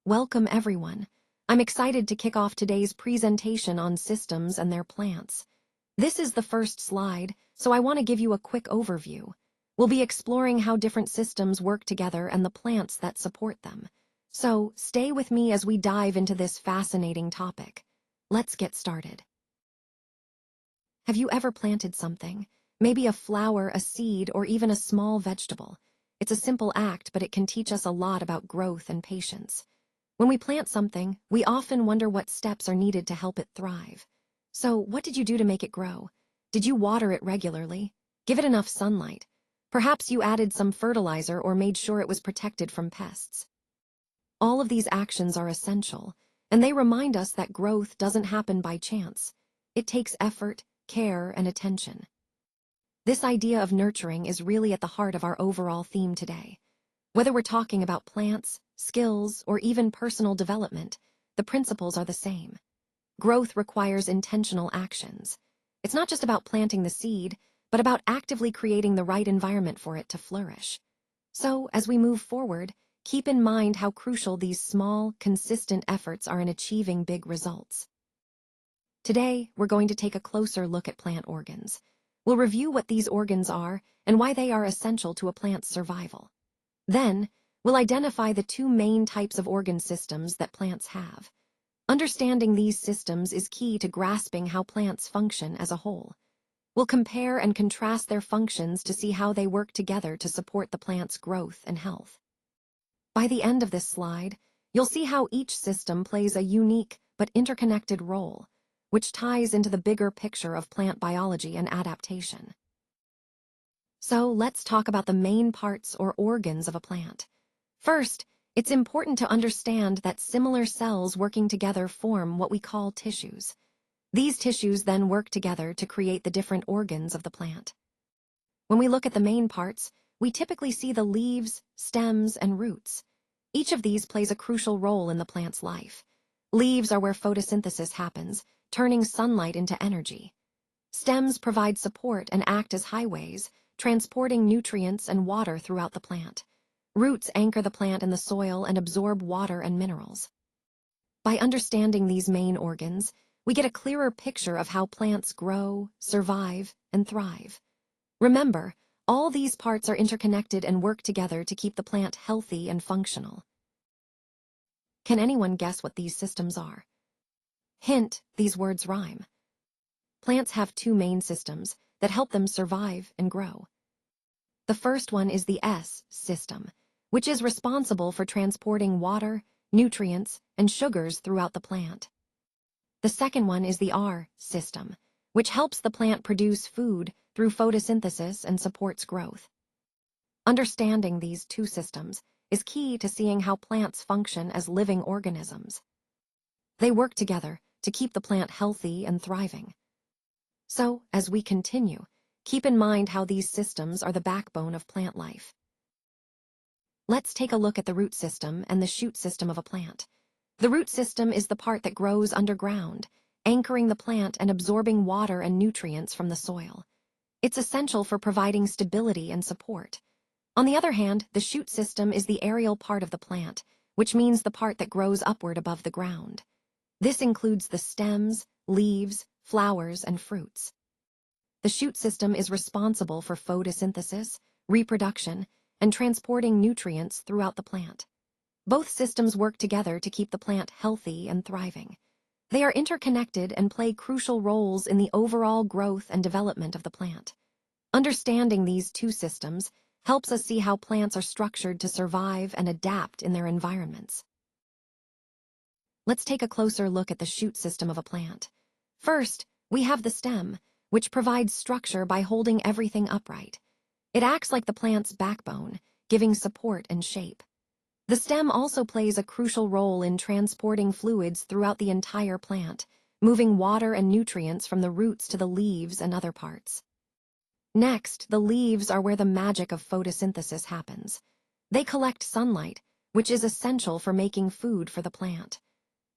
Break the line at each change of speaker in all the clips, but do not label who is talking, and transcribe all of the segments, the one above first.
Welcome everyone. I'm excited to kick off today's presentation on systems and their plants. This is the first slide, so I want to give you a quick overview. We'll be exploring how different systems work together and the plants that support them. So stay with me as we dive into this fascinating topic. Let's get started. Have you ever planted something? Maybe a flower, a seed, or even a small vegetable. It's a simple act, but it can teach us a lot about growth and patience. When we plant something, we often wonder what steps are needed to help it thrive. So, what did you do to make it grow? Did you water it regularly? Give it enough sunlight? Perhaps you added some fertilizer or made sure it was protected from pests. All of these actions are essential, and they remind us that growth doesn't happen by chance. It takes effort, care, and attention. This idea of nurturing is really at the heart of our overall theme today. Whether we're talking about plants, skills, or even personal development, the principles are the same. Growth requires intentional actions. It's not just about planting the seed, but about actively creating the right environment for it to flourish. So, as we move forward, keep in mind how crucial these small, consistent efforts are in achieving big results. Today, we're going to take a closer look at plant organs. We'll review what these organs are and why they are essential to a plant's survival. Then, we'll identify the two main types of organ systems that plants have. Understanding these systems is key to grasping how plants function as a whole. We'll compare and contrast their functions to see how they work together to support the plant's growth and health. By the end of this slide, you'll see how each system plays a unique but interconnected role, which ties into the bigger picture of plant biology and adaptation. So let's talk about the main parts or organs of a plant. First, it's important to understand that similar cells working together form what we call tissues. These tissues then work together to create the different organs of the plant. When we look at the main parts, we typically see the leaves, stems, and roots. Each of these plays a crucial role in the plant's life. Leaves are where photosynthesis happens, turning sunlight into energy. Stems provide support and act as highways, transporting nutrients and water throughout the plant. Roots anchor the plant in the soil and absorb water and minerals. By understanding these main organs, we get a clearer picture of how plants grow, survive, and thrive. Remember, all these parts are interconnected and work together to keep the plant healthy and functional. Can anyone guess what these systems are? Hint, these words rhyme. Plants have two main systems that help them survive and grow. The first one is the S system, which is responsible for transporting water, nutrients, and sugars throughout the plant. The second one is the R system, which helps the plant produce food through photosynthesis and supports growth. Understanding these two systems is key to seeing how plants function as living organisms. They work together to keep the plant healthy and thriving. So, as we continue, keep in mind how these systems are the backbone of plant life. Let's take a look at the root system and the shoot system of a plant. The root system is the part that grows underground, anchoring the plant and absorbing water and nutrients from the soil. It's essential for providing stability and support. On the other hand, the shoot system is the aerial part of the plant, which means the part that grows upward above the ground. This includes the stems, leaves, flowers, and fruits. The shoot system is responsible for photosynthesis, reproduction, and transporting nutrients throughout the plant. Both systems work together to keep the plant healthy and thriving. They are interconnected and play crucial roles in the overall growth and development of the plant. Understanding these two systems helps us see how plants are structured to survive and adapt in their environments. Let's take a closer look at the shoot system of a plant. First, we have the stem, which provides structure by holding everything upright. It acts like the plant's backbone, giving support and shape. The stem also plays a crucial role in transporting fluids throughout the entire plant, moving water and nutrients from the roots to the leaves and other parts. Next, the leaves are where the magic of photosynthesis happens. They collect sunlight, which is essential for making food for the plant.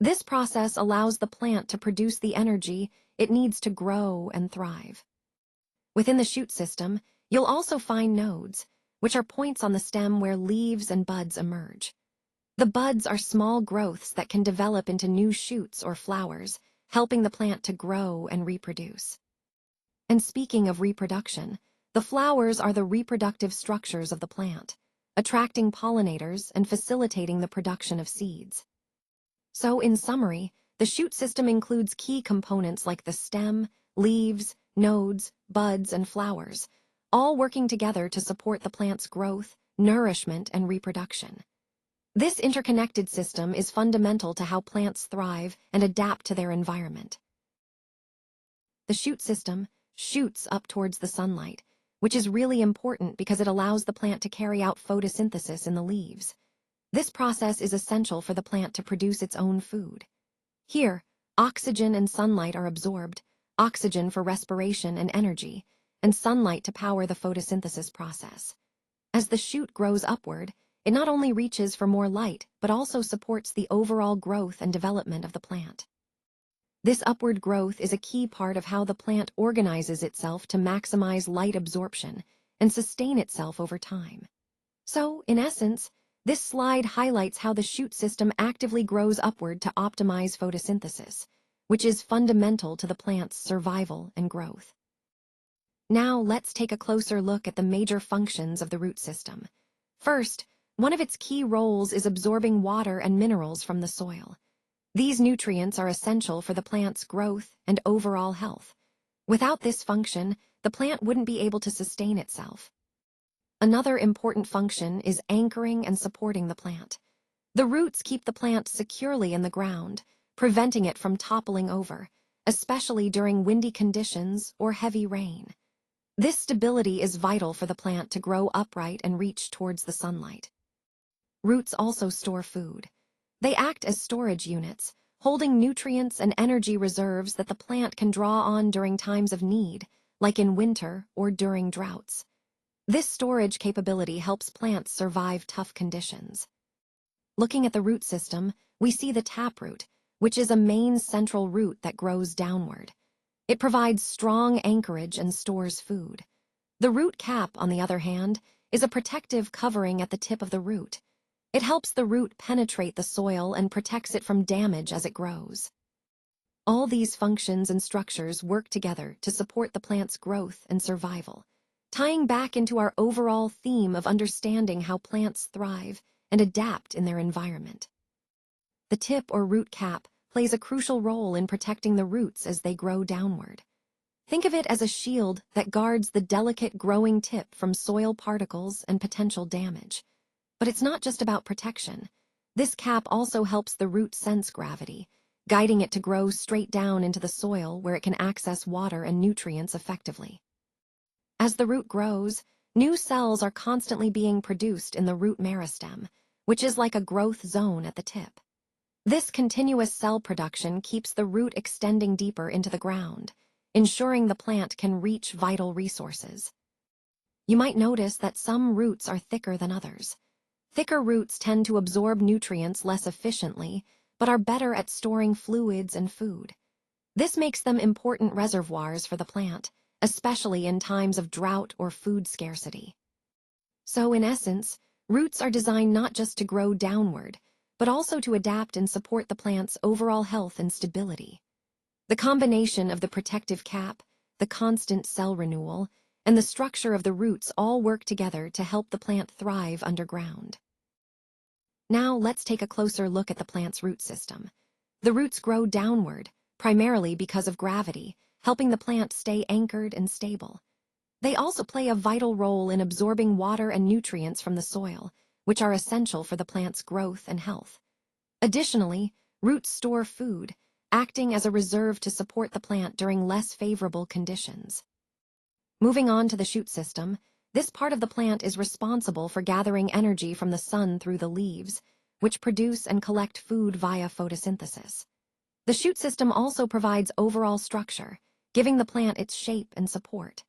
This process allows the plant to produce the energy it needs to grow and thrive. Within the shoot system, you'll also find nodes, which are points on the stem where leaves and buds emerge. The buds are small growths that can develop into new shoots or flowers, helping the plant to grow and reproduce. And speaking of reproduction, the flowers are the reproductive structures of the plant, attracting pollinators and facilitating the production of seeds. So, in summary, the shoot system includes key components like the stem, leaves, nodes, buds, and flowers, all working together to support the plant's growth, nourishment, and reproduction. This interconnected system is fundamental to how plants thrive and adapt to their environment. The shoot system shoots up towards the sunlight, which is really important because it allows the plant to carry out photosynthesis in the leaves. This process is essential for the plant to produce its own food. Here, oxygen and sunlight are absorbed, oxygen for respiration and energy, and sunlight to power the photosynthesis process. As the shoot grows upward, it not only reaches for more light, but also supports the overall growth and development of the plant. This upward growth is a key part of how the plant organizes itself to maximize light absorption and sustain itself over time. So, in essence, this slide highlights how the shoot system actively grows upward to optimize photosynthesis, which is fundamental to the plant's survival and growth. Now, let's take a closer look at the major functions of the root system. First, one of its key roles is absorbing water and minerals from the soil. These nutrients are essential for the plant's growth and overall health. Without this function, the plant wouldn't be able to sustain itself. Another important function is anchoring and supporting the plant. The roots keep the plant securely in the ground, preventing it from toppling over, especially during windy conditions or heavy rain. This stability is vital for the plant to grow upright and reach towards the sunlight. Roots also store food. They act as storage units, holding nutrients and energy reserves that the plant can draw on during times of need, like in winter or during droughts. This storage capability helps plants survive tough conditions. Looking at the root system, we see the taproot, which is a main central root that grows downward. It provides strong anchorage and stores food. The root cap, on the other hand, is a protective covering at the tip of the root. It helps the root penetrate the soil and protects it from damage as it grows. All these functions and structures work together to support the plant's growth and survival, tying back into our overall theme of understanding how plants thrive and adapt in their environment. The tip or root cap plays a crucial role in protecting the roots as they grow downward. Think of it as a shield that guards the delicate growing tip from soil particles and potential damage. But it's not just about protection. This cap also helps the root sense gravity, guiding it to grow straight down into the soil where it can access water and nutrients effectively. As the root grows, new cells are constantly being produced in the root meristem, which is like a growth zone at the tip. This continuous cell production keeps the root extending deeper into the ground, ensuring the plant can reach vital resources. You might notice that some roots are thicker than others. Thicker roots tend to absorb nutrients less efficiently, but are better at storing fluids and food. This makes them important reservoirs for the plant, especially in times of drought or food scarcity. So, in essence, roots are designed not just to grow downward, but also to adapt and support the plant's overall health and stability. The combination of the protective cap, the constant cell renewal, and the structure of the roots all work together to help the plant thrive underground. Now let's take a closer look at the plant's root system. The roots grow downward, primarily because of gravity, helping the plant stay anchored and stable. They also play a vital role in absorbing water and nutrients from the soil, which are essential for the plant's growth and health. Additionally, roots store food, acting as a reserve to support the plant during less favorable conditions. Moving on to the shoot system, this part of the plant is responsible for gathering energy from the sun through the leaves, which produce and collect food via photosynthesis. The shoot system also provides overall structure, giving the plant its shape and support.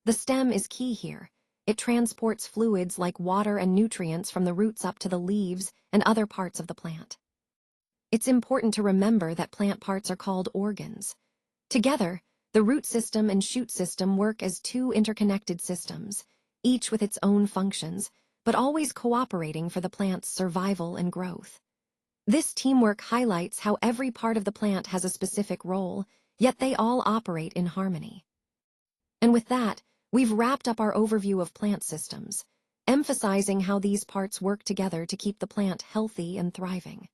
The stem is key here. It transports fluids like water and nutrients from the roots up to the leaves and other parts of the plant. It's important to remember that plant parts are called organs. Together, the root system and shoot system work as two interconnected systems, each with its own functions, but always cooperating for the plant's survival and growth. This teamwork highlights how every part of the plant has a specific role, yet they all operate in harmony. And with that, we've wrapped up our overview of plant systems, emphasizing how these parts work together to keep the plant healthy and thriving.